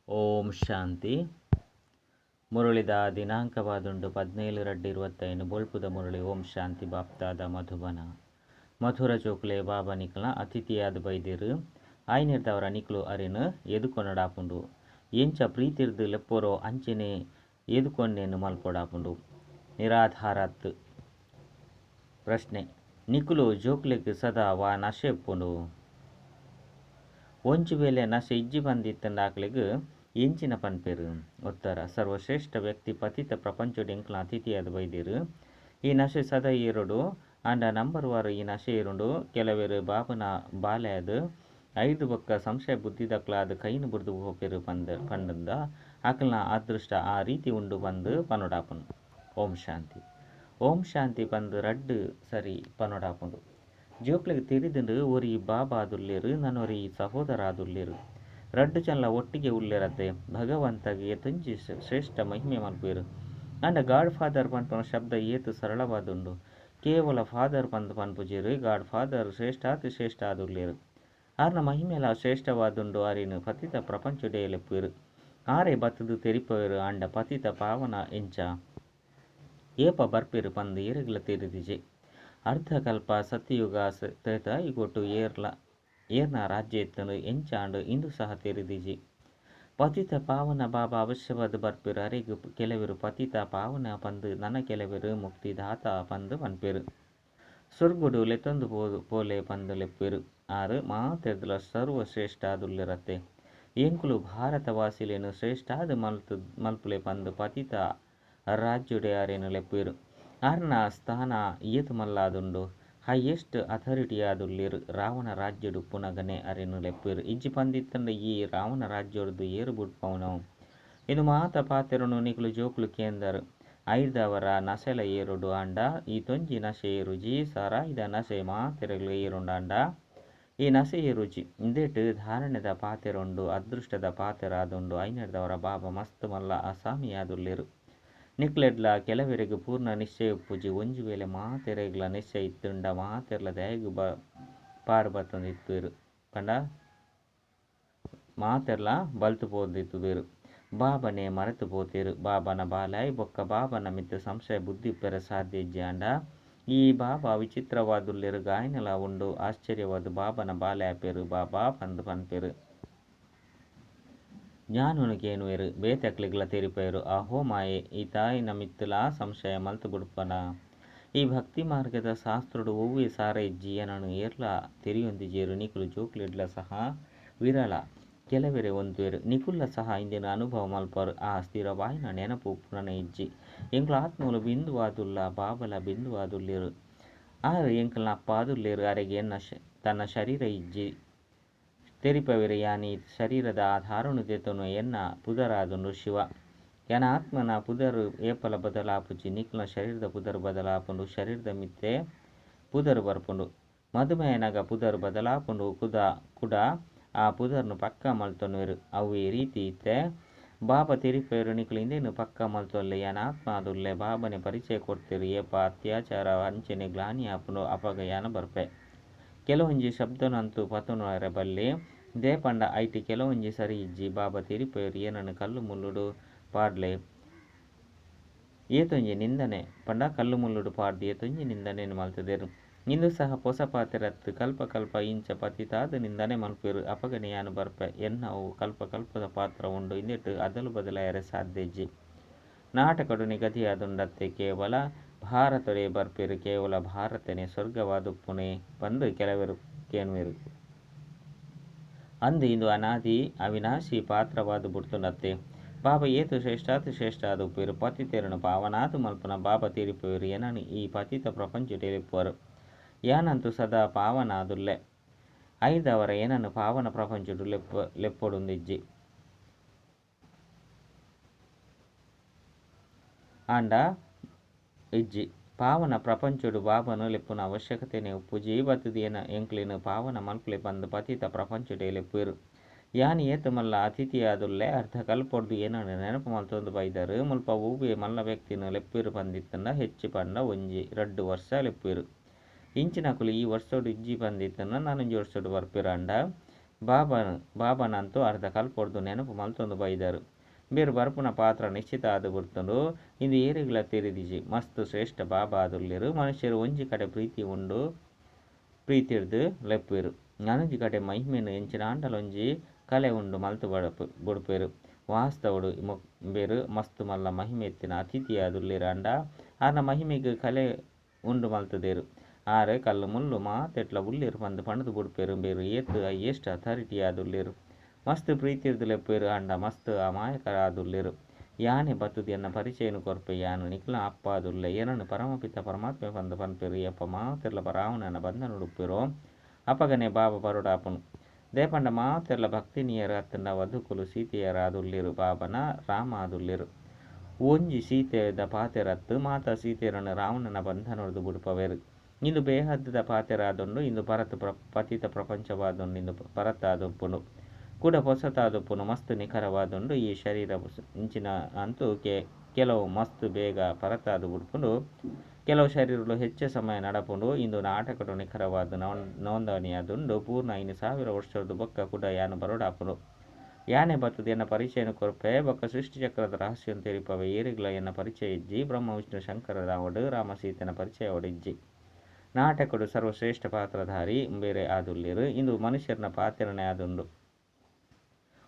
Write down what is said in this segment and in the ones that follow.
ಓಂ ಶಾಂತಿ. ಮುರುಳಿದ ದಿನಾಂಕವಾದುಂಡು 17/2/25 ಬೊಳ್ಪುದ ಮುರಳಿ. ಓಂ ಶಾಂತಿ. ಬಾಪ್ತಾದ ಮಧುಬನ ಮಧುರ ಚೋಕ್ಲೆ ಬಾಬಾ ನಿಕ್ಲ ಅತಿಥಿಯಾದ ಬೈದಿರು ಆಯ್ನಿರ್ದವರ ನಿಕ್ಲು ಅರಿನು ಎದುಕೊನಡಾಪುಂಡು. ಎಂಚ ಪ್ರೀತಿರ್ದು ಲೆಪ್ಪೋರೋ ಅಂಚೆನೆ ಎದುಕೊಂಡೇನು ಮಲ್ಪೊಡಾಪುಂಡು. ನಿರಾಧಾರತ್ ಪ್ರಶ್ನೆ: ನಿಕ್ಲು ಜೋಕ್ಲೆಗ್ ಸದಾ ವಾ ನಶೆ ಎಪ್ಪುಂಡು. ಒಂಚು ವೇಳೆ ನಶೆ ಇಜ್ಜಿ ಬಂದಿತ್ತಂದಾಕ್ಲೆಗ್ ಎಂಚಿನ ಪನ್ಪೆರು. ಉತ್ತರ: ಸರ್ವಶ್ರೇಷ್ಠ ವ್ಯಕ್ತಿ ಪತಿತ ಪ್ರಪಂಚಡ್ ಎಂಕ್ಲ ಅತಿಥಿಯಾದ ಬೈದಿರು ಈ ನಶೆ ಸದಾ ಏರುಡು. ಅಂಡ ನಂಬರ್ ವಾರು ಈ ನಶೆ ಏರುಂಡು. ಕೆಲವೆರು ಬಾಬನ ಬಾಲ್ಯಾದ 5 ಬೊಕ್ಕ ಸಂಶಯ ಬುದ್ಧಿದಕ್ಲಾದ ಕೈನು ಬುರ್ದು ಹೋಪೆರು ಪಂಡಂದ ಅಕ್ಲನ ಅದೃಷ್ಟ ಆ ರೀತಿ ಉಂಡು ಬಂದು ಪನೊಡಾಪುಂಡು. ಓಂ ಶಾಂತಿ. ಓಂ ಶಾಂತಿ ಪಂದು ರಡ್ಡು ಸರಿ ಪನೊಡಾಪುಂಡು. ಜೋಕ್ಲೆಗ್ ತಿರಿದುಂಡು ಒರಿ ಬಾಬಾ ಆದುಲ್ಲೇರು ನನ್ನೊರಿ ಸಹೋದರ ಆದುಲ್ಲೇರು ರಡ್ಡು ಚಲ್ಲ ಒಟ್ಟಿಗೆ ಉಳ್ಳೇರತ್ತೆ. ಭಗವಂತಗೆ ಏತೊಂಜಿ ಶ್ರೇಷ್ಠ ಮಹಿಮೆ ಮಲ್ಪೇರು. ಅಂಡ ಗಾಡ್ ಫಾದರ್ ಪನ್ಪನ ಶಬ್ದ ಏತು ಸರಳವಾದುಂಡು. ಕೇವಲ ಫಾದರ್ ಪಂದು ಪನ್ಪುಜೇರು ಗಾಡ್ ಫಾದರ್ ಶ್ರೇಷ್ಠಾತಿ ಶ್ರೇಷ್ಠ ಆದುಲ್ಲೇರು. ಆರ್ನ ಮಹಿಮೆಲ ಶ್ರೇಷ್ಠವಾದುಂಡು ಅರಿನು ಪತಿತ ಪ್ರಪಂಚಡೇ ಲೆಪ್ಪೇರು. ಆರೇ ಬತ್ತದು ತೆರಿಪೇರು. ಅಂಡ ಪತಿತ ಪಾವನ ಎಂಚ ಏಪ ಬರ್ಪೇರು ಪಂದು ಏರೆಗ್ಲ ತಿರಿದಿಜೆ. ಅರ್ಧಕಲ್ಪ ಸತ್ಯಯುಗ ತ್ರೇತ ಇಗೊಟ್ಟು ಏರ್ನ ರಾಜ್ಯ ಎತ್ತನು ಎಂಚಾಂಡು ಇಂದು ಸಹ ತೆರಿದಿಜಿ. ಪತಿತ ಪಾವನ ಬಾಬಾ ಅವಶ್ಯವಾದ ಬರ್ಪೇರು. ಅರೆಗು ಕೆಲವೆರು ಪತಿತ ಪಾವನ ಪಂದು ನನ್ನ ಕೆಲವೆರು ಮುಕ್ತಿದಾತ ಪಂದು ಪನ್ಪೇರು. ಸ್ವರ್ಗುಡು ಲೆತ್ತೊಂದು ಪೋಲೆ ಪಂದು ಲೆಪ್ಪೇರು. ಆರು ಮಾತೆರ್ದಲ ಸರ್ವಶ್ರೇಷ್ಠ ಆದುಲ್ಲಿರತ್ತೆ. ಎಂಕುಲು ಭಾರತವಾಸಿಲೇನು ಶ್ರೇಷ್ಠಾದ ಮಲ್ಪುಲೆ ಪಂದು ಪತಿತ ರಾಜ್ಯುಡೆ ಅರೇನು ಲೆಪ್ಪೇರು. ಆರ್ನ ಸ್ಥಾನ ಏತು ಮಲ್ಲಾದುಂಡು. ಹೈಯೆಸ್ಟ್ ಅಥಾರಿಟಿ ಆದುಲ್ಲೇರು. ರಾವಣ ರಾಜ್ಯಡು ಪುನಗನೆ ಅರೇನು ಲೆಪ್ಪೇರು. ಇಜ್ಜಿ ಪಂದಿತ್ತಂಡ ಈ ರಾವಣ ರಾಜ್ಯಡ್ದು ಏರು ಬುಡ್ಪವನವು ಇದು ಮಾತ ಪಾತೆರನು ನಿಕ್ಲು ಜೋಕ್ಲು ಕೇಂದರ್ ಐದವರ ನಶೆಲ ಏರುಡು. ಅಂಡ ಈ ತೊಂಜಿ ನಶೆ ಏರುಜಿ ಸರಾಯ್ದ ನಶೆ ಮಾತೆರಗ್ಲು ಏರುಂಡ ಈ ನಶೆ ಏರುಜಿ ಇಂದೇಟು ಧಾರಣೆದ ಪಾತೆರುಂಡು ಅದೃಷ್ಟದ ಪಾತೆರಾದುಂಡು. ಐನರ್ದವರ ಬಾಬಾ ಮಸ್ತ್ ಮಲ್ಲ ಅಸಾಮಿ ಆದುಲ್ಲೇರು. ನಿಕ್ಲೆಡ್ಲ ಕೆಲವೆರೆಗು ಪೂರ್ಣ ನಿಶ್ಚಯ ಉಪ್ಪುಜಿ. ಒಂಜು ವೇಳೆ ಮಾತೆರೆಗ್ಲ ನಿಶ್ಚಯ ಇತ್ತುಂಡ ಮಾತೆರ್ಲ ದಯಗು ಪಾರು ಬತ್ತಂದಿತ್ತುವೆರು ಪಂಡ ಮಾತೆರ್ಲ ಬಲ್ತು ಪೋದಿತ್ತುವೆರು. ಬಾಬನೆ ಮರೆತು ಪೋತೇರು. ಬಾಬನ ಬಾಲಾಯ್ ಬೊಕ್ಕ ಬಾಬನ ಮಿತ್ತ ಸಂಶಯ ಬುದ್ಧಿ ಉಪ್ಪೆರ ಸಾಧ್ಯ ಇಜ್ಜಿ. ಅಂಡ ಈ ಬಾಬಾ ವಿಚಿತ್ರವಾದುಲ್ಲೇರು. ಗಾಯನಲ ಉಂಡು ಆಶ್ಚರ್ಯವಾದ ಬಾಬನ ಬಾಲಾಯಪೇರು ಬಾಬಾ ಪಂದು ಪನ್ಪೇರು. ಜ್ಞಾನುನಿಗೇನುವೆರು ಬೇತಕ್ಲಿಗ್ಲ ತೆರಿಪೇರು. ಅಹೋ ಮಾಯೆ ಈ ತಾಯಿನ ಮಿತ್ತಲ ಸಂಶಯ ಮಲ್ತು ಬುಡ್ಪನ. ಈ ಭಕ್ತಿ ಮಾರ್ಗದ ಶಾಸ್ತ್ರುಡು ಒವ್ವೆ ಸಾರ ಇಜ್ಜಿ ಏನನು ಏರ್ಲ ತೆರಿಯೊಂದಿಜೇರು. ನಿಕುಲು ಜೋಕ್ಲೆಡ್ಲ ಸಹ ವಿರಳ ಕೆಲವೆರೆ ಒಂದುವೆರು. ನಿಕುಲ್ಲ ಸಹ ಇಂದಿನ ಅನುಭವ ಮಲ್ಪರು. ಆ ಸ್ಥಿರವಾಯಿನ ನೆನಪು ಪುನನೆ ಇಜ್ಜಿ. ಎಂಕ್ಲ ಆತ್ಮಲು ಬಿಂದುವಾದುಲ್ಲ ಬಾಬಲ ಬಿಂದುವಾದುಲ್ಲೇರು. ಆರು ಎಂಕ್ಲನ ಅಪ್ಪ ಆದುಲ್ಲೇರು. ಅರೆಗೆ ತನ್ನ ಶರೀರ ಇಜ್ಜಿ ತೆರಿಪವೆರು. ಯಾನಿ ಶರೀರದ ಆಧಾರನು ದೆತನು ಎನ್ನ ಪುದರಾದುಂಡು ಶಿವ. ಯಾನ ಆತ್ಮನ ಪುದರು ಏಪಲ ಬದಲಾಪುಜಿ. ನಿಕ್ಲನ ಶರೀರದ ಪುದರು ಬದಲಾಪುಂಡು. ಶರೀರದ ಮಿತ್ತೆ ಪುದರು ಬರ್ಪುಂಡು. ಮಧುಮೇಹನಗ ಪುದರು ಬದಲಾಪುಂಡು. ಕುಡ ಆ ಪುದರ್ನು ಪಕ್ಕ ಮಲ್ತೊನ್ವೆರು. ಅವು ಈ ರೀತಿ ಇತ್ತೆ ಬಾಬಾ ತೆರಿಪೇರು. ನಿಕ್ಲು ಇಂದೇನು ಪಕ್ಕ ಮಲ್ತೊಲ್ಲೆ ಯಾನ ಆತ್ಮ ಆದುಲ್ಲೆ ಬಾಬನೆ ಪರಿಚಯ ಕೊಡ್ತೇರು. ಏಪ ಅತ್ಯಾಚಾರ ಅಂಚೆನೆ ಗ್ಲಾನಿ ಆಪುಂಡು ಅಪಗ ಯಾನ ಬರ್ಪೆ. ಕೆಲವೊಂಜಿ ಶಬ್ದನಂತೂ ಪತುನರೆ ಬಲ್ಲಿ ದೇಪಂಡ ಐಟಿ ಕೆಲವೊಂಜಿ ಸರಿ ಇಜ್ಜಿ. ಬಾಬಾ ತೆರಿಪೇರು ಏನನ್ನು ಕಲ್ಲು ಮುಳ್ಳುಡು ಪಾಡ್ಲೆ ಏತೊಂಜಿ ನಿಂದನೆ ಪಂಡ ಕಲ್ಲು ಮುಳ್ಳುಡು ಪಾಡ್ದು ಏತೊಂಜಿ ನಿಂದನೆಯನ್ನು ಮಲ್ತದೇರು. ಇಂದು ಸಹ ಪೊಸ ಪಾತೆರತ್ತು ಕಲ್ಪ ಕಲ್ಪ ಇಂಚ ಪತಿತಾದ ನಿಂದನೆ ಮಲ್ಪೇರು. ಅಪಗನೆ ಯಾನು ಬರ್ಪೆ ಎನ್ನವು ಕಲ್ಪ ಕಲ್ಪದ ಪಾತ್ರ ಉಂಡು. ಇಂದೆಟ್ಟು ಅದಲು ಬದಲಾಯರೆ ಸಾಧ್ಯಜ್ಜಿ. ನಾಟಕಡು ನಿಗದಿಯಾದುಂಡತ್ತೆ ಕೇವಲ ಭಾರತಡೆ ಬರ್ಪೇರು. ಕೇವಲ ಭಾರತನೆ ಸ್ವರ್ಗವಾದುಪ್ಪುನೆ ಬಂದು ಕೆಲವೆರು ಕೇನುವೆರು. ಅಂದು ಇಂದು ಅನಾದಿ ಅವಿನಾಶಿ ಪಾತ್ರವಾದು ಬುಡ್ತುಂಡತ್ತೆ. ಬಾಬಾ ಏತು ಶ್ರೇಷ್ಠಾತಿ ಶ್ರೇಷ್ಠ ಆದ ಉಪ್ಪೇರು. ಪತಿತೆರನು ಪಾವನಾದು ಮಲ್ಪನ ಬಾಬಾ ತೀರಿಪೇರು. ಏನನು ಈ ಪತಿತ ಪ್ರಪಂಚ ಟೆಲಿಪ್ಪರು ಯಾನಂತೂ ಸದಾ ಪಾವನ ಆದುಲ್ಲೆ. ಐದವರ ಏನನ್ನು ಪಾವನ ಪ್ರಪಂಚಡು ಲೆಪ್ಪೊಡುಂದಿಜ್ಜಿ. ಅಂಡ ಇಜ್ಜಿ ಪಾವನ ಪ್ರಪಂಚಡು ಬಾಬನು ಲೆಪ್ಪುನ ಅವಶ್ಯಕತೆನೆ ಉಪ್ಪುಜಿ. ಬತ್ತದು ಏನ ಎಂಕ್ಲಿನ ಪಾವನ ಮಲ್ಪಲೆ ಪಂದು ಪತಿತ ಪ್ರಪಂಚಡೆ ಲೆಪ್ಪೇರು. ಯಾನಿ ಏತು ಮಲ್ಲ ಅತಿಥಿಯಾದುಲ್ಲೆ ಅರ್ಧ ಕಲ್ಪೊಡ್ದು ಏನನ್ನು ನೆನಪು ಮಲ್ತೊಂದು ಬೈದರು. ಮುಲ್ಪ ಒವ್ವೆ ಮಲ್ಲ ವ್ಯಕ್ತಿನ ಲೆಪ್ಪೇರು ಪಂದಿತ್ತಂಡ ಹೆಚ್ಚು ಪಂಡ 1-2 ವರ್ಷ ಲೆಪ್ಪೇರು. ಇಂಚಿನಕುಲು ಈ ವರ್ಷಡು ಇಜ್ಜಿ ಪಂದಿತ್ತಂಡ 4 ವರ್ಷಡು ಬರ್ಪೇರು. ಅಂಡ ಬಾಬನಂತೂ ಅರ್ಧ ಕಲ್ಪೊಡ್ದು ನೆನಪು ಮಲ್ತೊಂದು ಬೈದರು. ಬೇರು ಬರ್ಪುನ ಪಾತ್ರ ನಿಶ್ಚಿತ ಆದು ಗುರ್ತುಂಡು ಇಂದು ಏರಿಗಳ ತಿರಿದಿಜಿ ಮಸ್ತ್ ಶ್ರೇಷ್ಠ ಬಾಬಾ ಆದುಲ್ಲೇರು. ಮನುಷ್ಯರು ಒಂಜಿ ಕಡೆ ಪ್ರೀತಿ ಉಂಡು ಪ್ರೀತಿರ್ದು ಲೆಪ್ಪುವೆರು, ನನಂಜಿ ಕಡೆ ಮಹಿಮೆನು ಎಂಚಿನ ಆಂಡಲೊಂಜಿ ಕಲೆ ಉಂಡು ಮಲ್ತು ಬುಡ್ಪೇರು. ವಾಸ್ತವಡು ಬೇರು ಮಸ್ತ್ ಮಲ್ಲ ಮಹಿಮೆ ಎತ್ತಿನ ಅತಿಥಿ ಆದುಲ್ಲೇರು ಅಂಡ ಆರ್ನ ಮಹಿಮೆಗೆ ಕಲೆ ಉಂಡು ಮಲ್ತದೇರು. ಆರೆ ಕಲ್ಲು ಮುಳ್ಳು ಮಾತೆಟ್ಲ ಉಳ್ಳೇರು ಪಂದು ಪಣದು ಬುಡ್ಪೇರು. ಬೇರು ಏತ್ ಎಷ್ಟು ಅಥಾರಿಟಿ ಆದುಲ್ಲೇರು, ಮಸ್ತ್ ಪ್ರೀತಿರ್ದು ಲೆಪ್ಪೇರು ಅಂಡ ಮಸ್ತ್ ಅಮಾಯಕರ ಆದುಲ್ಲೇರು. ಯಾನೆ ಬತ್ತುದು ಎನ್ನ ಪರಿಚಯನು ಕೊರ್ಪೆ ಯಾನು ನಿಕ್ಲ ಅಪ್ಪ ಆದುಲ್ಲೆ ಏನನ್ನು ಪರಮಪಿತ ಪರಮಾತ್ಮೆ ಪಂದು ಪನ್ಪೇರು. ಯಪ್ಪ ಮಾತೆರ್ಲ ರಾವಣನ ಬಂಧನ ಉಡುಪ್ಪೇರೋ ಅಪ್ಪಗನೆ ಬಾಬಾ ಬರುಡಾಪನು ದೇಪಂಡ ಮಾತೆರ್ಲ ಭಕ್ತಿ ನೀಯರು ಅತ್ತಂಡ ವಧುಕುಲು ಸೀತೆಯರ ಆದುಲ್ಲೇರು. ಬಾಬನ ರಾಮ ಆದುಲ್ಲೇರು. ಒಂಜಿ ಸೀತೆದ ಪಾತೆರತ್ತು ಮಾತ ಸೀತೆಯರನ್ನು ರಾವಣನ ಬಂಧನೊಡ್ದು ಬುಡುಪವೇರು. ಇಂದು ಬೇಹದ್ದದ ಪಾತೆರಾದುಂಡು ಇಂದು ಪತಿತ ಪ್ರಪಂಚವಾದುಂಡು ಇಂದು ಪರತ್ತಾದುಪ್ಪುಂಡು ಕೂಡ ಪೊಸತಾದುಪ್ಪುನು ಮಸ್ತ್ ನಿಖರವಾದುಂಡು ಈ ಶರೀರ ಇಂಚಿನ ಅಂತೂ ಕೆಲವು ಮಸ್ತ್ ಬೇಗ ಪರತ್ತಾದು ಬುಡ್ಪುಂಡು ಕೆಲವು ಶರೀರಗಳು ಹೆಚ್ಚು ಸಮಯ ನಡಪುಂಡು. ಇಂದು ನಾಟಕಡು ನಿಖರವಾದ ನೋಂದಣಿಯಾದುಂಡು ಪೂರ್ಣ 5,000 ವರ್ಷದ್ದು ಬೊಕ್ಕ ಕೂಡ ಯಾನು ಬರೋಡಾಪುಂಡು. ಯಾನೆ ಬತ್ತದು ಎನ್ನ ಪರಿಚಯನು ಕೊರ್ಪೆ ಬೊಕ್ಕ ಸೃಷ್ಟಿ ಚಕ್ರದ ರಹಸ್ಯನು ತೆರಿಪವೆ ಏರಿಗಳ ಎನ್ನ ಪರಿಚಯ ಇಜ್ಜಿ ಬ್ರಹ್ಮ ವಿಷ್ಣು ಶಂಕರದ ಅವಡು ರಾಮ ಸೀತೆನ ಪರಿಚಯ ಅವಡಿಜ್ಜಿ. ನಾಟಕಡು ಸರ್ವಶ್ರೇಷ್ಠ ಪಾತ್ರಧಾರಿ ಬೇರೆ ಆದುಲ್ಲೇರು. ಇಂದು ಮನುಷ್ಯರನ ಪಾತೆರನೆ ಆದುಂಡು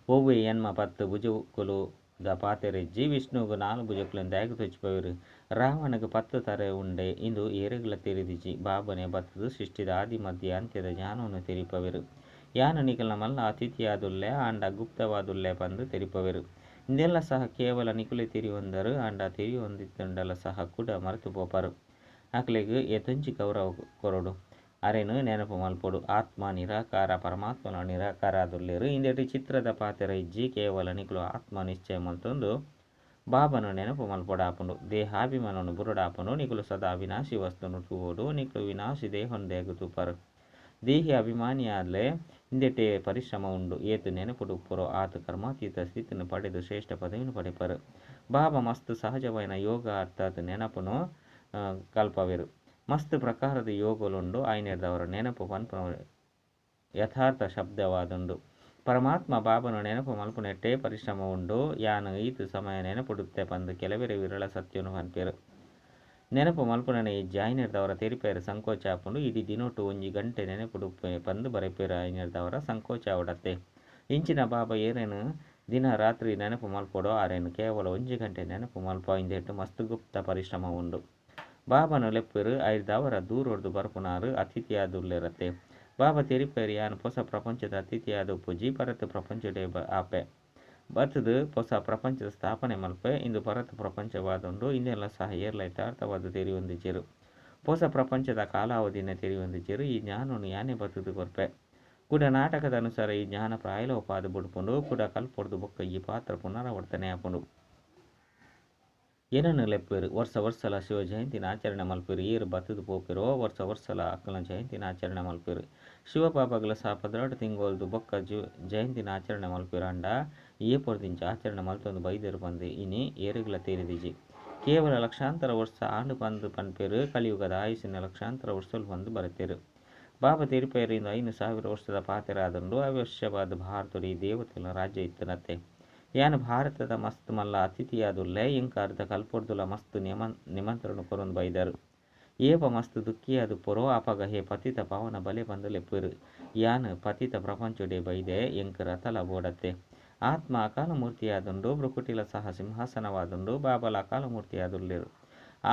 ಒವ್ವೆ ಎನ್ಮ 10 ಭುಜಕುಲು ದ ಪಾತೆರೆಜ್ಜಿ ವಿಷ್ಣುಗು 4 ಭುಜಕುಲೆನ್ ದಾಯಗ ತೊಚ್ಚಿಪವೆರು. ರಾವಣಗೆ 10 ತರೆ ಉಂಡೆ ಇಂದು ಏರೆಗಳ ತೆರಿದಿಜಿ. ಬಾಬನೆ ಬತ್ತದು ಸೃಷ್ಟಿದ ಆದಿ ಮಧ್ಯ ಅಂತ್ಯದ ಜ್ಞಾನವನ್ನು ತೆರಿಪವೆರು. ಯಾನು ನಿಖಲ್ನ ಮಲ್ಲ ಅತಿಥಿಯಾದುಲ್ಲೆ ಆಂಡ ಗುಪ್ತವಾದುಲ್ಲೆ ಪಂದು ತೆರಿಪವೆರು. ಇಂದೆಲ್ಲ ಸಹ ಕೇವಲ ನಿಕುಲೆ ತಿರಿಯೊಂದರು ಆಂಡ ತಿರಿಯೊಂದಿತ್ತುಂಡಲ ಸಹ ಕೂಡ ಮರೆತು ಪೋಪರು. ಅಕ್ಲೆಗ್ ಎತೊಂಜಿ ಗೌರವ ಕೊರಡು ಅರೆನು ನೆನಪು ಮಲ್ಪೊಡು. ಆತ್ಮ ನಿರಾಕಾರ ಪರಮಾತ್ಮನ ನಿರಾಕಾರ ಆದುಲ್ಲೇರು. ಇಂದೆಟಿ ಚಿತ್ರದ ಪಾತೆರ ಇಜ್ಜಿ ಕೇವಲ ನಿಕುಲು ಆತ್ಮ ನಿಶ್ಚಯ ಮಲ್ತೊಂದು ಬಾಬನು ನೆನಪು ಮಲ್ಪೊಡಾಪುಂಡು. ದೇಹಾಭಿಮಾನನು ಬುರುಡಾಪುಂಡು ನಿಕುಲು ಸದಾ ಅವಿನಾಶಿ ವಸ್ತುನು ತೂವೋಡು ನಿಕುಲು ವಿನಾಶಿ ದೇಹನು ದೇಗ ತೂಪರು. ದೇಹಿ ಅಭಿಮಾನಿ ಆದ್ಲೆ ಇಂದೆಟೆ ಪರಿಶ್ರಮ ಉಂಡು ಏತು ನೆನಪುಡು ಉಪ್ಪುರೋ ಆತು ಕರ್ಮಾತೀತ ಸ್ಥಿತಿಯನ್ನು ಪಡೆದು ಶ್ರೇಷ್ಠ ಪದವಿಯನ್ನು ಪಡೆಪರು. ಬಾಬಾ ಮಸ್ತ್ ಸಹಜವಾಯಿನ ಯೋಗ ಅರ್ಥಾತ್ ನೆನಪುನು ಕಲ್ಪವೆರು. ಮಸ್ತ್ ಪ್ರಕಾರದ ಯೋಗಲುಂಡು ಆಯ್ನೆರ್ದವರ ನೆನಪು ಪನ್ಪುನ ಯಥಾರ್ಥ ಶಬ್ದವಾದುಂಡು. ಪರಮಾತ್ಮ ಬಾಬನು ನೆನಪು ಮಲ್ಪುನೆಟ್ಟೆ ಪರಿಶ್ರಮ ಉಂಡು ಯಾನು ಈತು ಸಮಯ ನೆನಪುಡುತ್ತೆ ಪಂದು ಕೆಲವೆರೆ ವಿರಳ ಸತ್ಯನು ಪನ್ಪೇರು. ನೆನಪು ಮಲ್ಪುನನೆ ಇಜ್ಜಿ ಆಯ್ನೆರ್ದವರ ತೆರಿಪೇರು ಸಂಕೋಚ ಆಪುಂಡು. ಇಡೀ ದಿನೊಟ್ಟು 1 ಗಂಟೆ ನೆನಪುಡುಪ್ಪೆ ಪಂದು ಬರೆಪೇರು ಆಯ್ನೆರ್ದವರ ಸಂಕೋಚ ಅವಡತ್ತೆ. ಇಂಚಿನ ಬಾಬಾ ಏರೇನು ದಿನ ರಾತ್ರಿ ನೆನಪು ಮಲ್ಪೊಡೋ ಆರೇನು ಕೇವಲ 1 ಗಂಟೆ ನೆನಪು ಮಲ್ಪ ಇಂದೆಟ್ಟು ಮಸ್ತ್ ಗುಪ್ತ ಪರಿಶ್ರಮ ಉಂಡು. ಬಾಬನು ಲೆಪ್ಪೆರು ಐರ್ದವರ ದೂರೊಡ್ದು ಬರ್ಪುನಾರು ಅತಿಥಿಯಾದುಲ್ಲೆರತ್ತೆ. ಬಾಬಾ ತೆರಿಪೇರು ಯಾನು ಹೊಸ ಪ್ರಪಂಚದ ಅತಿಥಿಯಾದುಪ್ಪುಜಿ ಪರತ್ ಪ್ರಪಂಚಡೆ ಆಪೆ ಬತ್ತದು ಹೊಸ ಪ್ರಪಂಚದ ಸ್ಥಾಪನೆ ಮಲ್ಪೆ ಇಂದು ಪರತ್ ಪ್ರಪಂಚವಾದುಂಡು. ಇಂದೆಲ್ಲ ಸಹ ಏರ್ಲ ಯಥಾರ್ಥವಾದ ತೆರಿಯೊಂದಿಜ್ಜೆರು. ಹೊಸ ಪ್ರಪಂಚದ ಕಾಲಾವಧಿನ ತೆರಿಯೊಂದಿಜ್ಜೆರು. ಈ ಜ್ಞಾನನು ಯಾನೆ ಬತ್ತದು ಕೊರ್ಪೆ ಕೂಡ ನಾಟಕದ ಅನುಸಾರ ಈ ಜ್ಞಾನ ಪ್ರಾಯಲೋಪಾದು ಬುಡ್ಪುಂಡು ಕೂಡ ಕಲ್ಪೊಡ್ದು ಬೊಕ್ಕ ಈ ಪಾತ್ರ ಪುನರಾವರ್ತನೆ ಆಪುಂಡು. ಏನನ್ನು ಲೆಪ್ಪೇರು ವರ್ಷಲ ಶಿವ ಜಯಂತಿನ ಆಚರಣೆ ಮಲ್ಪೇರು. ಏರು ಬತ್ತದು ಪೋಪೆರೋ ವರ್ಷಲ ಅಕ್ಕಲ ಜಯಂತಿನ ಆಚರಣೆ ಮಲ್ಪೇರು. ಶಿವಪಾಪಗಳ ಸಹ 16 ತಿಂಗೊಳ್ದು ಬೊಕ್ಕ ಜಯಂತಿನ ಆಚರಣೆ ಮಲ್ಪೇರು ಅಂಡ ಏಪೊರ್ದಿಂಚ ಆಚರಣೆ ಮಲ್ತೊಂದು ಬೈದೇರು ಪಂದು ಇನಿ ಏರುಗಳ ತೇರಿದಿಜಿ. ಕೇವಲ ಲಕ್ಷಾಂತರ ವರ್ಷ ಆಂಡು ಪಂದು ಪನ್ಪೇರು. ಕಲಿಯುಗದ ಆಯುಸ್ಸಿನ ಲಕ್ಷಾಂತರ ವರ್ಷಲು ಪಂದು ಬರೆತೇರು. ಬಾಬಾ ತೆರಿಪೇರು ಇಂದು 5,000 ವರ್ಷದ ಪಾತೆರಾದುಂಡು ಅವಶ್ಯವಾದ ಭಾರತಡು ಈ ದೇವತೆಗಳ ರಾಜ್ಯ ಇತ್ತನತ್ತೆ. ಯಾನು ಭಾರತದ ಮಸ್ತ್ ಮಲ್ಲ ಅತಿಥಿಯಾದುಲ್ಲೆ ಇಂಕ ಅರ್ಧ ಕಲ್ಪೊಡ್ದುಲ ಮಸ್ತ್ ನಿಮಂತ್ರಣ ಕೊರೊಂದು ಬೈದರು. ಏಪ ಮಸ್ತ್ ದುಃಖಿಯಾದು ಪೊರೋ ಅಪಗ ಹೇ ಪತಿತ ಪಾವನ ಬಲೆ ಪಂದು ಲೆಪ್ಪುವೆರು. ಯಾನು ಪತಿತ ಪ್ರಪಂಚಡೆ ಬೈದೆ ಎಂಕ ರತಲ ಬೋಡತ್ತೆ. ಆತ್ಮ ಅಕಾಲ ಮೂರ್ತಿಯಾದುಂಡು ಬ್ರುಕುಟಿಲ ಸಹ ಸಿಂಹಾಸನವಾದುಂಡು. ಬಾಬಲ ಅಕಾಲ ಮೂರ್ತಿಯಾದುಲ್ಲೇರು.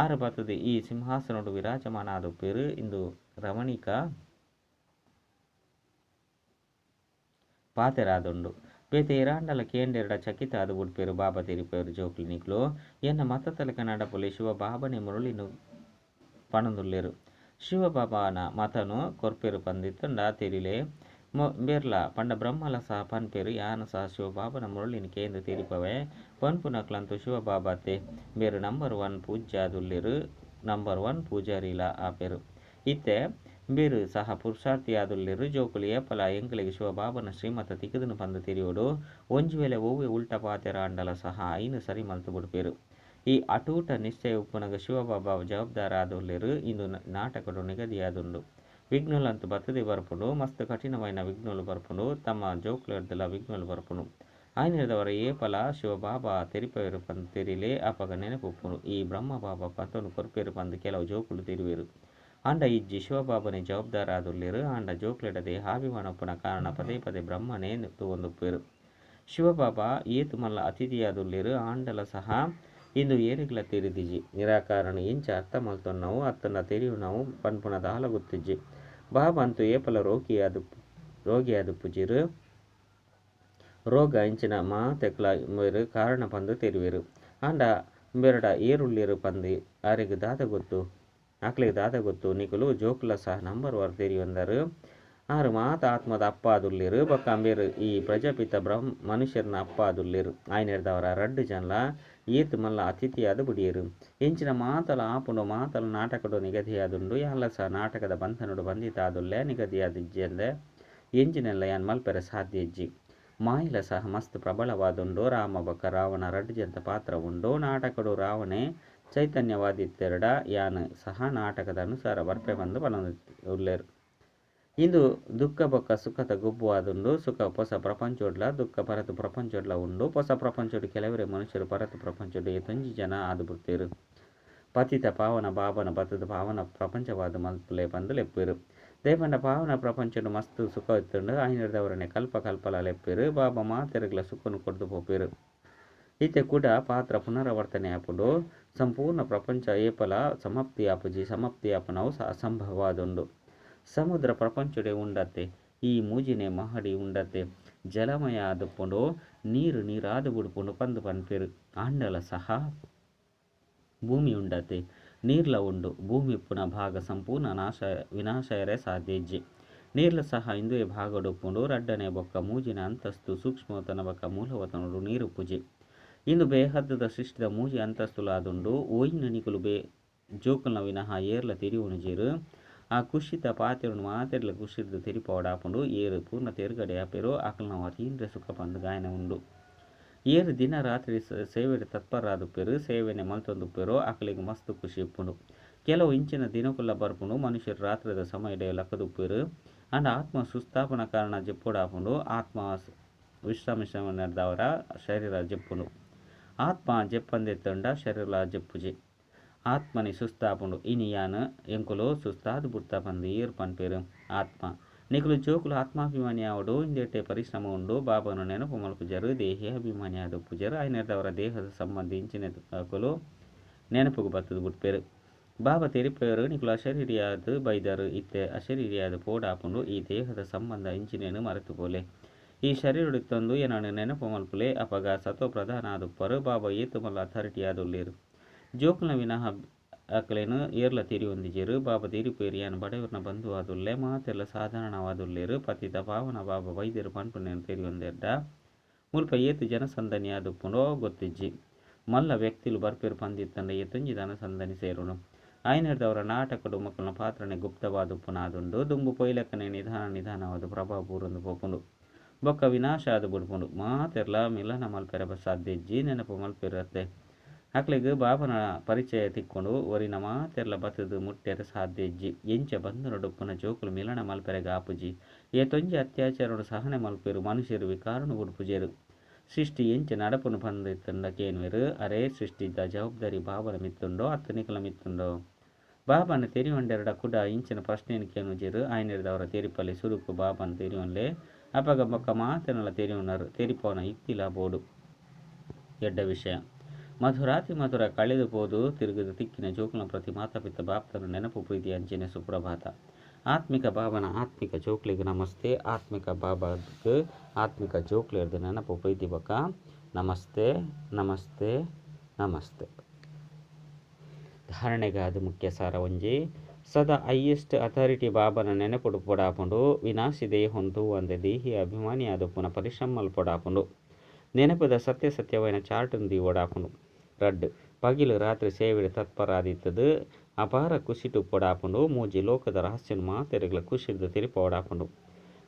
ಆರು ಬತ್ತದು ಈ ಸಿಂಹಾಸನಡು ವಿರಾಜಮಾನ ಆದುಪ್ಪೇರು. ಇಂದು ರಮಣಿಕ ಪಾತೆರಾದುಂಡು ಬೇತೆ ಇರಾಂಡಲ ಕೇಂಡೆರಡ ಚಕಿತ ಆದು ಬುಡ್ಪೇರು. ಬಾಬಾ ತೆರಿಪೇರು ಜೋಕ್ಲಿ ನಿಕ್ಲು ಎನ್ನ ಮತ ತಲಕ ನಡಪುಲಿ ಶಿವ ಬಾಬನೆ ಮುರುಳಿನು ಪಣದುಲ್ಲೇರು. ಶಿವ ಬಾಬಾನ ಮತನು ಕೊರ್ಪೇರು ಪಂದಿತ್ತುಂಡ ತೆರಿಲೆ ಬೇರ್ಲ ಪಂಡ ಬ್ರಹ್ಮಲ ಸಹ ಪನ್ಪೇರು. ಯಾನು ಸಹ ಶಿವ ಬಾಬನ ಮುರುಳಿನ ಕೇಂದ್ರ ತೆರಿಪವೆ ಪನ್ಪುನಕ್ಲಂತೂ ಶಿವ ಬಾಬಾತೆ ಬೇರು ನಂಬರ್ 1 ಪೂಜ್ಯ ಆದುಲ್ಲೇರು. ನಂಬರ್ 1 ಪೂಜಾರಿಲ ಆಪೇರು. ಇತ್ತೆ ಬೇರು ಸಹ ಪುರುಷಾರ್ಥಿಯಾದುಲ್ಲೇರು. ಜೋಕುಲು ಏಪಲ ಎಂಕಲೆಗೆ ಶಿವ ಬಾಬನ ಶ್ರೀಮತ ತಿಕದನು ಪಂದು ತೆರಿಯೋಡು ಒಂಜಿ ವೇಳೆ ಒವ್ವೆ ಉಲ್ಟ ಪಾತೆರ ಅಂಡಲ ಸಹ ಐನು ಸರಿ ಮಲ್ತು ಬುಡ್ಪೇರು. ಈ ಅಟೂಟ ನಿಶ್ಚಯ ಉಪ್ಪುನಗ ಶಿವಬಾಬಾ ಜವಾಬ್ದಾರ ಆದುಲ್ಲೇರು. ಇಂದು ನಾಟಕಡು ನಿಗದಿಯಾದುಂಡು విఘ్నులు అంత బతుది బరపును మస్తు కఠినమైన విఘ్నులు బరపును తమ జోకుల విఘ్నులు బరపును ఆయన ಹಿಡಿದವರ ಏಪಲ ಶಿವಬಾಬಾ ತೆರಿಪೇರು ಪಂದು ತೆರಿಲೇ ಅಪಗ ನೆನಪುಪ್ಪುನು ಈ ಬ್ರಹ್ಮ ಬಾಬಾ ಪಂತನು ಕೊರ್ಪೇರು ಪಂದು ಕೆಲವು ಜೋಕುಲು ತಿರುವೇರು ಅಂಡ ಇಜ್ಜಿ ಶಿವಬಾಬನೇ ಜವಾಬ್ದಾರ ಆದುಲ್ಲೇರು ಅಂಡ ಜೋಕ್ಲೆಡದೆ ಹಾವಿಮಾನಪ್ಪನ ಕಾರಣ ಪದೇ ಪದೇ ಬ್ರಹ್ಮನೇ ಒಂದುಪ್ಪೇರು ಶಿವಬಾಬಾ ಏತು ಮಲ್ಲ ಅತಿಥಿಯಾದುಲ್ಲೇರು ಆಂಡಲ ಸಹ ಇಂದು ಏರಿಗ್ಲ ತೆರಿದಿಜಿ ನಿರಾಕಾರಣ ಎಂಚ ಅರ್ಥ ಮಲ್ತೊನ್ನವು ಅತ್ತನ ತೆರಿವು ನಾವು ಪನ್ಪುನದ ಹಾಲಗುತ್ತಿಜ್ಜಿ ಬಾಬಾ ಅಂತೂ ಏಪಲ ರೋಗಿಯಾದುಪ್ಪುಜಿರು ರೋಗ ಇಂಚಿನ ತೆಕ್ಲ ಮೇರು ಕಾರಣ ಪಂದು ತೆರುವೆರು ಅಂಡ ಬೆರಡ ಏರುಳ್ಳಿರು ಪಂದು ಆರೆಗ್ ದಾದ ಗೊತ್ತು ಆಕ್ಲೆಗ್ ದಾದ ಗೊತ್ತು ನಿಕುಲು ಜೋಕುಲ ಸಹ ನಂಬರ್ ವಾರು ತೆರಿಯೊಂದರು ಆರು ಆತ್ಮದ ಅಪ್ಪ ಆದುಲ್ಲೇರು ಬೊಕ್ಕ ಅಂಬೇರು ಈ ಪ್ರಜಾಪಿತ ಮನುಷ್ಯರನ ಅಪ್ಪ ಆದುಲ್ಲೇರು ఆయన ಹಿಡ್ದವರ ರಡ್ಡು ಜನಲ ಏತು ಮಲ್ಲ ಅತಿಥಿಯಾದ ಬುಡಿಯರು ಎಂಚಿನ ಮಾತಲ ಆಪುಂಡು ಮಾತಲ ನಾಟಕಡು ನಿಗದಿಯಾದುಂಡು ಎಲ್ಲ ಸಹ ನಾಟಕದ ಬಂಧನುಡು ಬಂಧಿತ ಆದುಲ್ಲೆ ನಿಗದಿಯಾದಿಜ್ಜಿ ಅಂದೆ ಎಂಚಿನೆಲ್ಲ ಯಾನ್ ಮಲ್ಪೆರೆ ಸಾಧ್ಯ ಇಜ್ಜಿ ಮಾಯಿಲ ಸಹ ಮಸ್ತ್ ಪ್ರಬಲವಾದುಂಡು ರಾಮ ಬೊಕ್ಕ ರಾವಣ ರಡ್ಡು ಜಂತ ಪಾತ್ರ ಉಂಡು ನಾಟಕಡು ರಾವಣೆ ಚೈತನ್ಯವಾದಿತ್ತೆರಡ ಯಾನ್ ಸಹ ನಾಟಕದ ಅನುಸಾರ ಬರ್ಪೆ ಬಂದು ಉಲ್ಲೇರು ಇಂದು ದುಃಖ ಬೊಕ್ಕ ಸುಖದ ಗುಬ್ಬುವಾದುಂಡು ಸುಖ ಹೊಸ ಪ್ರಪಂಚೋಡ್ಲ ದುಃಖ ಪರತು ಪ್ರಪಂಚೋಡ್ಲ ಉಂಡು ಹೊಸ ಪ್ರಪಂಚೋಡು ಕೆಲವರೇ ಮನುಷ್ಯರು ಪರತು ಪ್ರಪಂಚೋಡು ತೊಂಜಿ ಜನ ಆದು ಬಿಡ್ತೇರು ಪತಿತ ಪಾವನ ಬಾಬನ ಬತ್ತದ ಪಾವನ ಪ್ರಪಂಚವಾದ ಮಲ್ಪಲೆ ಬಂದು ಲೆಪ್ಪೇರು ದೇಪಂಡ ಪಾವನ ಪ್ರಪಂಚಡು ಮಸ್ತ್ ಸುಖ ಇತ್ತುಂಡು ಆಯ್ನದವರನ್ನೇ ಕಲ್ಪಲ ಲೆಪ್ಪೇರು ಬಾಬಾ ಮಾತೆರಗ್ಲ ಸುಖನು ಕೊಡ್ದು ಪೋಪೇರು ಈತೆ ಕೂಡ ಪಾತ್ರ ಪುನರಾವರ್ತನೆ ಆಪುಂಡು ಸಂಪೂರ್ಣ ಪ್ರಪಂಚ ಏಪಲ ಸಮಾಪ್ತಿ ಆಪುಜಿ ಸಮಾಪ್ತಿ ಆಪನವು ಅಸಂಭವವಾದುಂಡು ಸಮುದ್ರ ಪ್ರಪಂಚಡೆ ಉಂಡತ್ತೆ ಈ ಮೂಜಿನೆ ಮಹಡಿ ಉಂಡತ್ತೆ ಜಲಮಯ ಆದುಪ್ಪುಂಡು ನೀರಾದು ಬಿಡ್ಪುಂಡು ಪಂದು ಪನ್ಪೇರು ಆಂಡಲ ಸಹ ಭೂಮಿ ಉಂಡತ್ತೆ ನೀರ್ಲ ಉಂಡು ಭೂಮಿ ಪುನ ಭಾಗ ಸಂಪೂರ್ಣ ವಿನಾಶಯರೇ ಸಾಧ್ಯ ಇಜ್ಜಿ ನೀರ್ಲ ಸಹ ಇಂದುವೆ ಭಾಗಡುಪ್ಪುಂಡು ರಡ್ಡನೆ ಬೊಕ್ಕ ಮೂಜಿನ ಅಂತಸ್ತು ಸೂಕ್ಷ್ಮವತನ ಬೊಕ್ಕ ಮೂಲವತನುಡು ನೀರು ಪುಜಿ ಇಂದು ಬೇಹದ್ದದ ಸೃಷ್ಟಿದ ಮೂಜಿ ಅಂತಸ್ತುಲಾದುಂಡು ಓಯಿನ ನಿಕುಲು ಜೋಕುಲ್ನ ವಿನಃ ಏರ್ಲ ತಿರಿವುನುಜೇರು ಆ ಕುಶಿತ ಪಾತೆರುನು ಮಾತೆರ್ಲ ಕುಶಿರ್ದು ತೆರಿಪವಡಾಪುಂಡು ಏರು ಪೂರ್ಣ ತೆರುಗಡೆ ಆಪೆರು ಆಕಲ್ನ ಅತೀಂದ್ರ ಸುಖ ಪಂದು ಗಾಯನ ಉಂಡು ಏರು ದಿನ ರಾತ್ರಿ ಸೇವೆಡೆ ತತ್ಪರಾದುಪ್ಪೇರು ಸೇವೆನೆ ಮಲ್ತೊಂದುಪ್ಪೇರು ಆಕಲಿಗೆ ಮಸ್ತ್ ಖುಷಿ ಇಪ್ಪುಂಡು ಕೆಲವು ಇಂಚಿನ ದಿನಕುಲ್ಲ ಬರ್ಪುಂಡು ಮನುಷ್ಯರು ರಾತ್ರಿದ ಸಮಯಡೆ ಲಕ್ಕದುಪ್ಪೇರು ಅಂಡ್ ಆತ್ಮ ಸುಸ್ಥಾಪನ ಕಾರಣ ಜೆಪ್ಪುಡಾಪುಂಡು ಆತ್ಮ ವಿಶ್ರಾಮಿಶ್ರಮ ನಡೆದವರ ಶರೀರ ಜೆಪ್ಪುಂಡು ಆತ್ಮ ಜೆಪ್ಪಂದೆತ್ತಂಡ ಶರೀರ ಜೆಪ್ಪುಜಿ ಆತ್ಮನಿ ಸುಸ್ತಾಪುಂಡು ಇನಿ ಯಾನ್ ಎಂಕುಲು ಸುಸ್ತಾದು ಬುಡ್ತಾ ಪಂದು ಏರು ಪನ್ಪೇರು ಆತ್ಮ ನಿಕುಲು ಜೋಕುಲು ಆತ್ಮಾಭಿಮಾನಿ ಆವಡು ಇಂದೆಟ್ಟೆ ಪರಿಶ್ರಮ ಉಂಡು ಬಾಬಾನು ನೆನಪು ಮಲ್ಪುಜರು ದೇಹಿ ಅಭಿಮಾನಿ ಆದ ಪೂಜರು ಆಯ್ನದವರ ದೇಹದ ಸಂಬಂಧ ಇಂಚಿನಕುಲು ನೆನಪುಗು ಬತ್ತದು ಬಿಟ್ಪೇರು ಬಾಬಾ ತೆರಿಪೇರು ನಿಕುಲು ಅಶರೀರಿಯಾದ ಬೈದರು ಇತ್ತೆ ಅಶರೀರಿಯಾದ ಪೋಡಾಪುಂಡು ಈ ದೇಹದ ಸಂಬಂಧ ಇಂಚಿನೇನು ಮರೆತು ಪೋಲೆ ಈ ಶರೀರಡಿತ್ತೊಂದು ಏನನ್ನು ನೆನಪು ಮಲ್ಪುಲೆ ಅಪಗ ಸತೋ ಪ್ರಧಾನ ಆದುಪ್ಪರು ಬಾಬಾ ಏತು ಮಲ್ಲ ಅಥಾರಿಟಿ ಆದುಲ್ಲೇರು ಜೋಕುಲ್ನ ವಿನಃ ಅಕ್ಲೇನು ಏರ್ಲ ತಿರಿಯೊಂದಿಜೇರು ಬಾಬಾ ತಿರಿಪೇರಿಯಾನು ಬಡವರನ್ನ ಬಂಧು ಆದುಲ್ಲೆ ಮಾತೆಲ್ಲ ಸಾಧಾರಣವಾದುಲ್ಲೇರು ಪತಿತ ಪಾವನ ಬಾಬಾ ವೈದ್ಯರು ಪನ್ಪುನೇನು ತೆರಿಯೊಂದೆಡ್ಡ ಮುಲ್ಪ ಏತು ಜನಸಂದನಿ ಆದುಪ್ಪುಂಡೋ ಗೊತ್ತಿಜ್ಜಿ ಮಲ್ಲ ವ್ಯಕ್ತಿಲು ಬರ್ಪೇರು ಪಂದಿತ್ತಂಡ ಏತೊಂಜಿ ಜನಸಂದನಿ ಸೇರುಣು ఆయన ಹಿಡ್ದವರ ನಾಟಕಡು ಮಕ್ಕಳನ ಪಾತ್ರನೆ ಗುಪ್ತವಾದುಪ್ಪುನಾದುಂಡು ದುಂಬು ಪೊಯ್ಲಕ್ಕನೆ ನಿಧಾನವಾದ ಪ್ರಭಾವ ಪೂರೊಂದು ಪೋಪುಂಡು ಬೊಕ್ಕ ವಿನಾಶ ಆದು ಬಿಡ್ಪುಂಡು ಮಾತೆರ್ಲ ಮಿಲನ ಮಲ್ಪೆರ ಸಾಧ್ಯಜ್ಜಿ ನೆನಪು ಮಲ್ಪೆರತ್ತೆ ಅಕ್ಲೆಗ್ ಬಾಬನ ಪರಿಚಯ ತಿಕ್ಕೊಂಡು ಒರಿನ ಮಾತೆರ್ಲ ಬತ್ತದು ಮುಟ್ಟೆರ ಸಾಧ್ಯಜ್ಜಿ ಎಂಚ ಬಂಧನಡುಪ್ಪುನ ಜೋಕುಲು ಮಿಲನ ಮಲ್ಪೆರೆಗ ಆಪುಜಿ ಏತೊಂಜಿ ಅತ್ಯಾಚಾರಡು ಸಹನೆ ಮಲ್ಪೇರು ಮನುಷ್ಯರು ವಿಕಾರನು ಉಡುಪುಜೇರು ಸೃಷ್ಟಿ ಎಂಚ ನಡಪುನು ಪಂದಿತ್ತಂಡ ಕೇನ್ವೆರು ಅರೇ ಸೃಷ್ಟಿದ ಜವಾಬ್ದಾರಿ ಬಾಬನ ಮಿತ್ತುಂಡೋ ಅತ್ತ ನಿಕಲ ಮಿತ್ತುಂಡೋ ಬಾಬನ ತೆರಿಯೊಂಡೆರಡ ಕುಡ ಇಂಚಿನ ಪ್ರಶ್ನೆಯನ್ನು ಕೇನುಜೇರು ಆಯ್ನಿಡ್ದವರ ತೆರಿಪಲ್ಲಿ ಸುರುಕು ಬಾಬನ ತೆರಿಯೊನ್ಲೆ ಅಪಗ ಬೊಕ್ಕ ಮಾತೆನಲ ತೆರಿಯುನರು ತೆರಿಪವನ ಇಕ್ತಿಲ ಬೋಡು ಎಡ್ಡ ವಿಷಯ ಮಧುರಾತಿ ಮಧುರ ಕಳೆದು ಪೋದು ತಿರುಗಿದ ತಿಕ್ಕಿನ ಜೋಕುಲ ಪ್ರತಿ ಮಾತಾಪಿತ ಬಾಪ್ತನ ನೆನಪು ಪ್ರೀತಿ ಅಂಚಿನ ಸುಪ್ರಭಾತ ಆತ್ಮಿಕ ಬಾಬನ ಆತ್ಮಿಕ ಜೋಕ್ಲಿಗೆ ನಮಸ್ತೆ ಆತ್ಮಿಕ ಬಾಬಾಗೆ ಆತ್ಮಿಕ ಜೋಕ್ಲಿರ್ದು ನೆನಪು ಪ್ರೀತಿ ಬೊಕ್ಕ ನಮಸ್ತೆ ನಮಸ್ತೆ ನಮಸ್ತೆ ಧಾರಣೆಗಾದ ಮುಖ್ಯ ಸಾರ ಒಂಜಿ ಸದಾ ಹೈಯೆಸ್ಟ್ ಅಥಾರಿಟಿ ಬಾಬನ ನೆನಪುಡು ಪೊಡಾಪುಂಡು ವಿನಾಶಿದೆ ಹೊಂದು ಒಂದೆ ದೇಹಿ ಅಭಿಮಾನಿ ಆದ ಪುನಃ ಪರಿಶ್ರಮಲ್ ಪೊಡಾಪುಂಡು ನೆನಪದ ಸತ್ಯವೈನ ಚಾರ್ಟನ್ ದಿ ಓಡಾಪುಂಡು ರಡ್ ಪಗಿಲು ರಾತ್ರಿ ಸೇವೆಡೆ ತತ್ಪರಾದಿತ್ತದು ಅಪಾರ ಕುಸಿಟು ಪೊಡಾಪುಂಡು ಮೂಜಿ ಲೋಕದ ರಹಸ್ಯನು ಮಾತೆರೆಗ್ಲ ಕುಸಿಡ್ದು ತಿರಿಪ ಓಡಾಪುಂಡು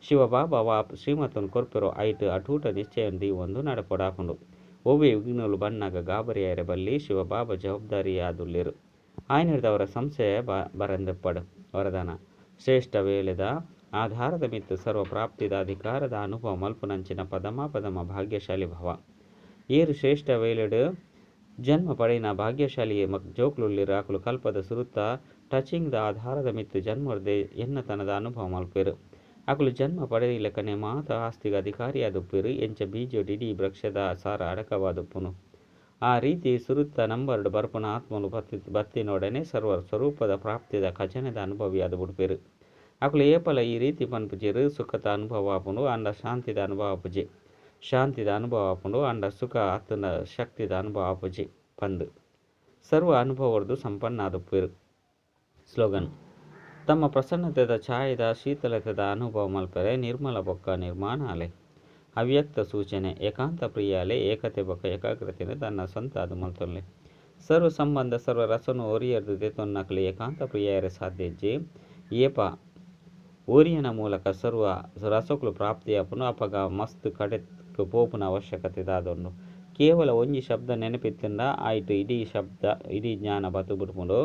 ಶಿವಬಾಬಾ ಶ್ರೀಮತನು ಕೊರ್ಪೆರೋ ಐಟ್ ಅಟೂಟ ನಿಶ್ಚಯನ್ ದಿ ಒಂದು ನಡಪೊಡಾಪುಂಡು ಒವ್ವೆ ವಿಘ್ನಲು ಬಣ್ಣಾಗ ಗಾಬರಿಯಾರೆ ಬಲ್ಲಿ ಶಿವಬಾಬಾ ಜವಾಬ್ದಾರಿ ಆದುಲ್ಲೇರು ಆಯ್ನಿಡ್ದವರ ಸಂಶಯ ಬರಂದಪ್ಪಡು ವರದಾನ ಶ್ರೇಷ್ಠ ವೇಳೆದ ಆಧಾರದ ಮಿತ್ತು ಸರ್ವ ಪ್ರಾಪ್ತಿದ ಅಧಿಕಾರದ ಅನುಭವ ಮಲ್ಪುನಂಚಿನ ಪದಮ ಭಾಗ್ಯಶಾಲಿ ಭವ. ಏರು ಶ್ರೇಷ್ಠ ವೇಳೆಡು ಜನ್ಮ ಪಡೆಯಿನ ಭಾಗ್ಯಶಾಲಿ ಜೋಕ್ಲುಳ್ಳಿರು ಅಕುಲು ಕಲ್ಪದ ಸುರುತ್ತ ಟಚಿಂಗ್ದ ಆಧಾರದ ಮಿತ್ತು ಜನ್ಮರ್ದೆ ಎನ್ನತನದ ಅನುಭವ ಮಲ್ಪೆರು. ಅಕುಲು ಜನ್ಮ ಪಡೆಯಿಲಕನೆ ಮಾತ ಆಸ್ತಿಗ ಅಧಿಕಾರಿಯಾದುಪ್ಪೆರು ಎಂಚ ಬೀಜೋಡು ಇಡೀ ವೃಕ್ಷದ ಸಾರ ಅಡಕವಾದುಪ್ಪುನು. ಆ ರೀತಿ ಸುರುತ್ತ ನಂಬರ್ಡು ಬರ್ಪುನ ಆತ್ಮಲು ಬತ್ತಿನೊಡನೆ ಸರ್ವ ಸ್ವರೂಪದ ಪ್ರಾಪ್ತಿದ ಖಜನೆದ ಅನುಭವಿಯಾದು ಬಿಡ್ಪೆರು. ಅಕುಲು ಏಪಲ ಈ ರೀತಿ ಪನ್ಪುಜೆರು ಸುಖದ ಅನುಭವ ಆಪುಂಡು ಅಂಡ ಶಾಂತಿದ ಅನುಭವ ಆಪುಜೆ. ಶಾಂತಿದ ಅನುಭವ ಆಪುಂಡು ಅಂಡ ಸುಖ ಆತನ ಶಕ್ತಿದ ಅನುಭವ ಆಪುಜೆ ಪಂದು ಸರ್ವ ಅನುಭವರ್ದು ಸಂಪನ್ನ ಆದುಪ್ಪೆರು. ಸ್ಲೋಗನ್: ತಮ್ಮ ಪ್ರಸನ್ನತೆದ ಛಾಯದ ಶೀತಲತೆದ ಅನುಭವ ಮಲ್ಪರೆ ನಿರ್ಮಲ ಬೊಕ್ಕ ನಿರ್ಮಾಣ ಅಲೆ. ಅವ್ಯಕ್ತ ಸೂಚನೆ: ಏಕಾಂತ ಪ್ರಿಯಾಲೆ ಏಕತೆ ಬೊಕ್ಕ ಏಕಾಗ್ರತೆಯನ್ನು ತನ್ನ ಸ್ವಂತ ಅದು ಮಲ್ತೊಲ್ಲೆ. ಸರ್ವ ಸಂಬಂಧ ಸರ್ವ ರಸನು ಓರಿಯರ್ದು ದೆತೊನ್ನಕಲೆ ಏಕಾಂತ ಪ್ರಿಯಾರೆ ಸಾಧ್ಯಜ್ಜೆ. ಏಪ ಓರಿಯನ ಮೂಲಕ ಸರ್ವ ರಸಕುಲು ಪ್ರಾಪ್ತಿಯಾಪುನು ಅಪಗ ಮಸ್ತ್ ಕಡೆಕ್ ಪೋಪುನ ಅವಶ್ಯಕತೆ ದಾದೊಂಡು. ಕೇವಲ ಒಂಜಿ ಶಬ್ದ ನೆನಪಿತ್ತಂಡ ಆಯ್ತು ಇಡೀ ಜ್ಞಾನ ಬತ್ತು ಬಿಡ್ಪುಂಡು.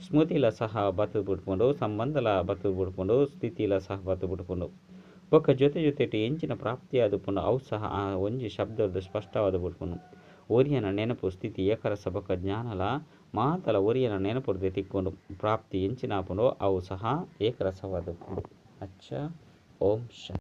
ಸ್ಮೃತಿಲ ಸಹ ಬತ್ತು ಬಿಡ್ಪುಂಡು, ಸಂಬಂಧಲ ಬತ್ತು ಬಿಡ್ಪುಂಡು, ಸ್ಥಿತಿಲ ಸಹ ಬತ್ತು ಬಿಡ್ಪುಂಡು. ಬೊಕ್ಕ ಜೊತೆ ಎಂಚಿನ ಪ್ರಾಪ್ತಿಯಾದುಪ್ಪುಂಡು ಅವು ಸಹ ಆ ಒಂಜಿ ಶಬ್ದರ್ದು ಸ್ಪಷ್ಟವಾದ ಬಿಡ್ಪುಂಡು. ಒರಿಯನ ನೆನಪು ಸ್ಥಿತಿ ಏಕರಸ ಬೊಕ್ಕ ಜ್ಞಾನಲ ಮಾತಲ ಒರಿಯನ ನೆನಪುರ್ದೆ ತಿಕ್ಕುಂಡು ಪ್ರಾಪ್ತಿ ಎಂಚಿನಾಪುಂಡು ಅವು ಸಹ ಏಕರಸವಾದುಪ್ಪುಂಡು. ಅಚ್ಚ ಓಂ ಶಾಂತಿ.